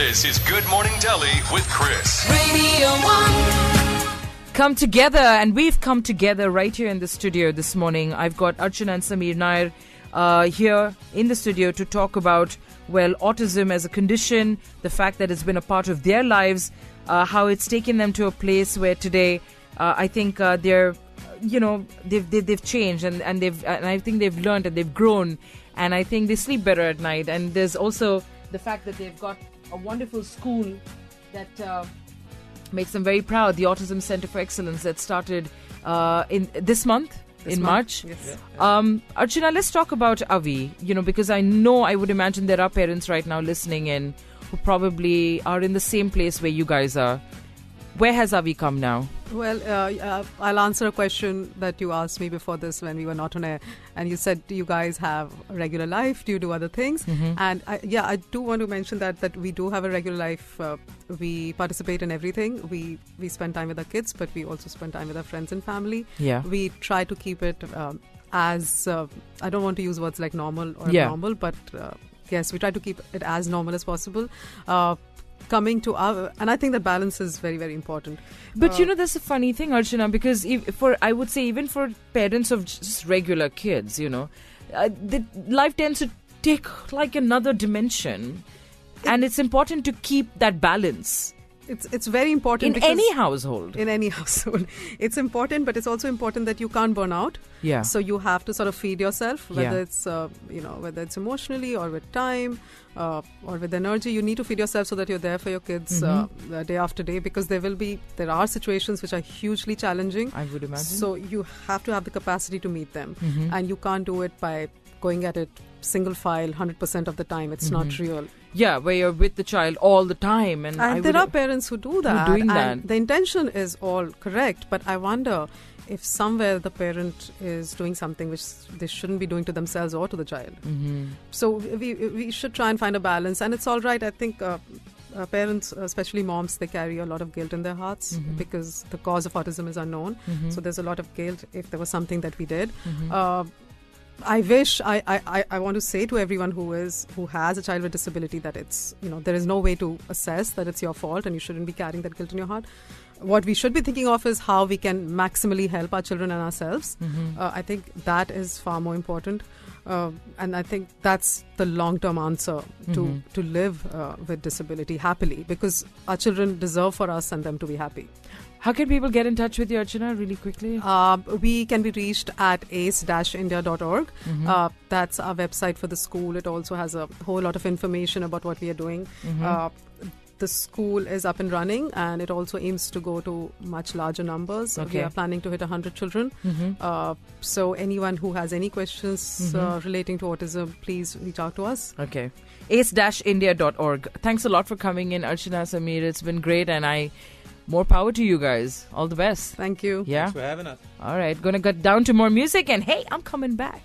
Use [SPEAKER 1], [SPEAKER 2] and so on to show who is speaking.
[SPEAKER 1] This is Good Morning Delhi with Chris.
[SPEAKER 2] Radio 1.
[SPEAKER 3] Come together, and we've come together right here in the studio this morning. I've got Archana and Sameer Nair here in the studio to talk about, well, autism as a condition, the fact that it's been a part of their lives, how it's taken them to a place where today I think they're, they've changed and I think they've learned and they've grown, and I think they sleep better at night. And there's also the fact that they've got a wonderful school that makes them very proud. The Autism Center for Excellence that started in this month. March.
[SPEAKER 4] Yes.
[SPEAKER 3] Archana, let's talk about Avi, because I would imagine there are parents right now listening in who probably are in the same place where you guys are. Where has Avi come now?
[SPEAKER 4] Well, I'll answer a question that you asked me before this when we were not on air. And you said, do you guys have a regular life? Do you do other things?
[SPEAKER 3] Mm-hmm.
[SPEAKER 4] And I do want to mention that we do have a regular life. We participate in everything. We spend time with our kids, but we also spend time with our friends and family.
[SPEAKER 3] Yeah.
[SPEAKER 4] We try to keep it as, I don't want to use words like normal or abnormal, but yes, we try to keep it as normal as possible. Coming to and I think that balance is very, very important.
[SPEAKER 3] But that's a funny thing, Archana, because I would say even for parents of just regular kids, the life tends to take like another dimension, and it's important to keep that balance.
[SPEAKER 4] It's very important
[SPEAKER 3] in any household.
[SPEAKER 4] In any household, it's important, but it's also important that you can't burn out.
[SPEAKER 3] Yeah.
[SPEAKER 4] So you have to sort of feed yourself, whether
[SPEAKER 3] Yeah.
[SPEAKER 4] it's whether it's emotionally or with time or with energy. You need to feed yourself so that you're there for your kids day after day, because there are situations which are hugely challenging.
[SPEAKER 3] I would imagine.
[SPEAKER 4] So you have to have the capacity to meet them,
[SPEAKER 3] Mhm.
[SPEAKER 4] and you can't do it by going at it single file 100% of the time. It's not real.
[SPEAKER 3] Yeah, where you're with the child all the time. And
[SPEAKER 4] there are parents who do that.
[SPEAKER 3] doing
[SPEAKER 4] and
[SPEAKER 3] that.
[SPEAKER 4] The intention is all correct, but I wonder if somewhere the parent is doing something which they shouldn't be doing to themselves or to the child.
[SPEAKER 3] Mm-hmm.
[SPEAKER 4] So we should try and find a balance, and it's all right. I think parents, especially moms, they carry a lot of guilt in their hearts because the cause of autism is unknown. So there's a lot of guilt if there was something that we did. I wish I want to say to everyone who has a child with disability that it's there is no way to assess that it's your fault, and you shouldn't be carrying that guilt in your heart. What we should be thinking of is how we can maximally help our children and ourselves. I think that is far more important, and I think that's the long-term answer to live with disability happily, because our children deserve for us and them to be happy.
[SPEAKER 3] How can people get in touch with you, Archana, really quickly?
[SPEAKER 4] We can be reached at ace-india.org. That's our website for the school. It also has a whole lot of information about what we are doing. The school is up and running, and it also aims to go to much larger numbers.
[SPEAKER 3] Okay.
[SPEAKER 4] We are planning to hit 100 children. So anyone who has any questions relating to autism, please reach out to us.
[SPEAKER 3] Okay. ace-india.org. Thanks a lot for coming in, Archana, Sameer. It's been great, and more power to you guys. All the best.
[SPEAKER 4] Thank you.
[SPEAKER 3] Yeah.
[SPEAKER 5] Thanks for having us.
[SPEAKER 3] All right. Gonna get down to more music, and hey, I'm coming back.